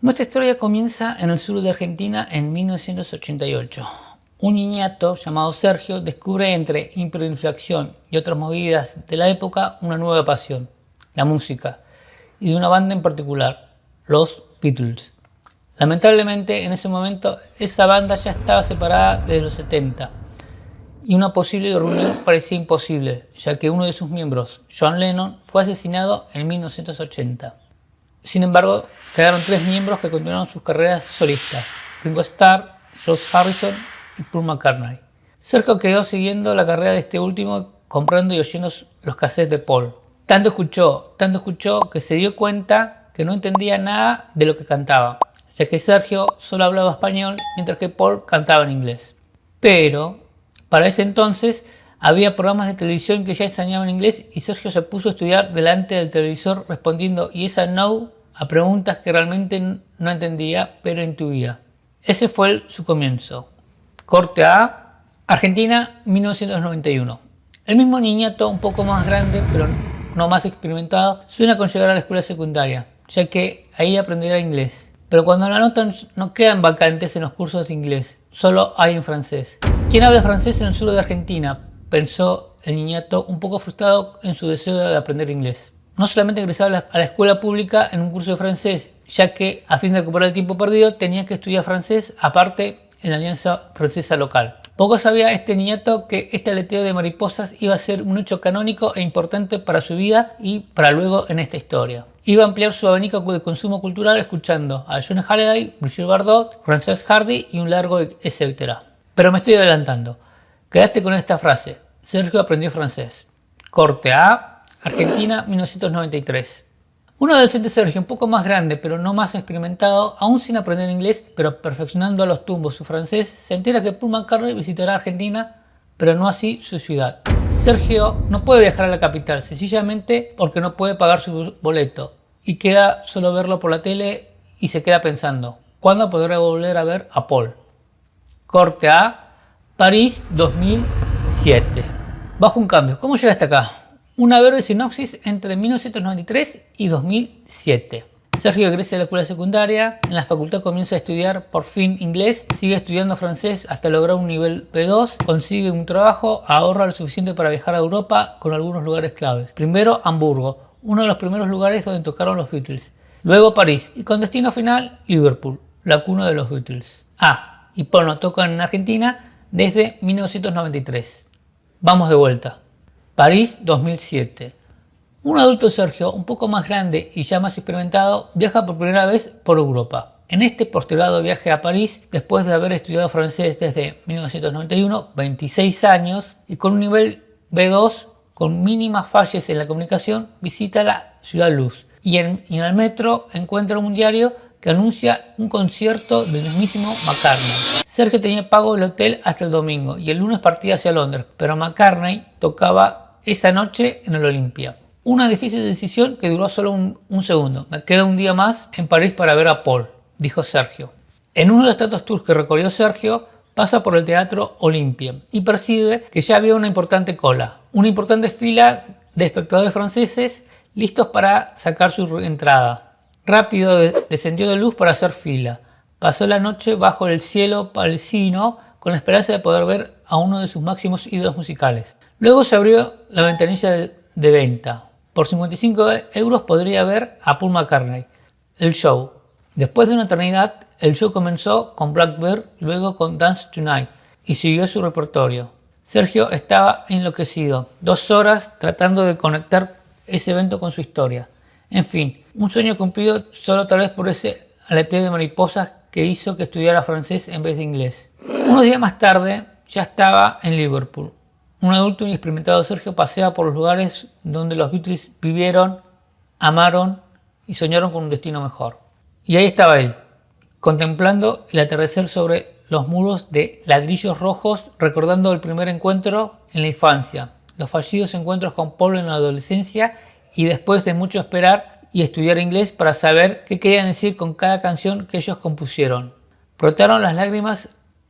Nuestra historia comienza en el sur de Argentina en 1988. Un niñato llamado Sergio descubre entre hiperinflación y otras movidas de la época una nueva pasión, la música, y de una banda en particular, los Beatles. Lamentablemente en ese momento esa banda ya estaba separada desde los 70 y una posible reunión parecía imposible, ya que uno de sus miembros, John Lennon, fue asesinado en 1980. Sin embargo, quedaron 3 miembros que continuaron sus carreras solistas: Ringo Starr, George Harrison y Paul McCartney. Sergio quedó siguiendo la carrera de este último, comprando y oyendo los cassettes de Paul. Tanto escuchó que se dio cuenta que no entendía nada de lo que cantaba, ya que Sergio solo hablaba español mientras que Paul cantaba en inglés. Pero para ese entonces había programas de televisión que ya enseñaban inglés y Sergio se puso a estudiar delante del televisor respondiendo yes and no a preguntas que realmente no entendía, pero intuía. Ese fue su comienzo. Corte A, Argentina, 1991. El mismo niñato, un poco más grande, pero no más experimentado, sueña con llegar a la escuela secundaria, ya que ahí aprenderá inglés. Pero cuando la anotan no quedan vacantes en los cursos de inglés, solo hay en francés. ¿Quién habla francés en el sur de Argentina?, pensó el niñato, un poco frustrado en su deseo de aprender inglés. No solamente ingresaba a la escuela pública en un curso de francés, ya que a fin de recuperar el tiempo perdido tenía que estudiar francés aparte en la Alianza Francesa local. Poco sabía este niñato que este aleteo de mariposas iba a ser un hecho canónico e importante para su vida y para luego en esta historia. Iba a ampliar su abanico de consumo cultural escuchando a Joan Halliday, Brigitte Bardot, Frances Hardy y un largo etcétera. Pero me estoy adelantando. Quedaste con esta frase: Sergio aprendió francés. Corte A, Argentina, 1993. Un adolescente Sergio, un poco más grande pero no más experimentado, aún sin aprender inglés pero perfeccionando a los tumbos su francés, se entera que Paul McCartney visitará Argentina, pero no así su ciudad. Sergio no puede viajar a la capital, sencillamente porque no puede pagar su boleto, y queda solo verlo por la tele y se queda pensando, ¿cuándo podrá volver a ver a Paul? Corte A, París, 2007. Bajo un cambio. ¿Cómo llega hasta acá? Una breve sinopsis entre 1993 y 2007. Sergio egresa de la escuela secundaria, en la facultad comienza a estudiar por fin inglés, sigue estudiando francés hasta lograr un nivel B2, consigue un trabajo, ahorra lo suficiente para viajar a Europa con algunos lugares claves. Primero Hamburgo, uno de los primeros lugares donde tocaron los Beatles. Luego París y con destino final Liverpool, la cuna de los Beatles. Y Paul no toca en Argentina desde 1993. Vamos de vuelta. París, 2007. Un adulto Sergio, un poco más grande y ya más experimentado, viaja por primera vez por Europa. En este postergado viaje a París, después de haber estudiado francés desde 1991, 26 años, y con un nivel B2 con mínimas fallas en la comunicación, visita la Ciudad Luz y en el metro encuentra un diario que anuncia un concierto del mismísimo McCartney. Sergio tenía pago el hotel hasta el domingo y el lunes partía hacia Londres, pero McCartney tocaba esa noche en el Olympia. Una difícil decisión que duró solo un segundo. Me queda un día más en París para ver a Paul, dijo Sergio. En uno de los tantos tours que recorrió Sergio, pasa por el Teatro Olympia y percibe que ya había una importante cola, una importante fila de espectadores franceses listos para sacar su entrada. Rápido descendió de luz para hacer fila. Pasó la noche bajo el cielo parisino con la esperanza de poder ver a uno de sus máximos ídolos musicales. Luego se abrió la ventanilla de venta. Por 55 euros podría ver a Paul McCartney. El show. Después de una eternidad, el show comenzó con Blackbird, luego con Dance Tonight y siguió su repertorio. Sergio estaba enloquecido. 2 horas tratando de conectar ese evento con su historia. En fin, un sueño cumplido solo tal vez por ese aleteo de mariposas que hizo que estudiara francés en vez de inglés. Unos días más tarde ya estaba en Liverpool. Un adulto inexperimentado Sergio pasea por los lugares donde los Beatles vivieron, amaron y soñaron con un destino mejor. Y ahí estaba él, contemplando el atardecer sobre los muros de ladrillos rojos, recordando el primer encuentro en la infancia, los fallidos encuentros con Paul en la adolescencia y después de mucho esperar y estudiar inglés para saber qué querían decir con cada canción que ellos compusieron. Brotaron las lágrimas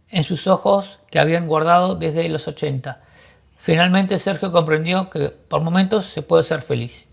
en sus ojos que habían guardado desde los 80. Finalmente Sergio comprendió que por momentos se puede ser feliz.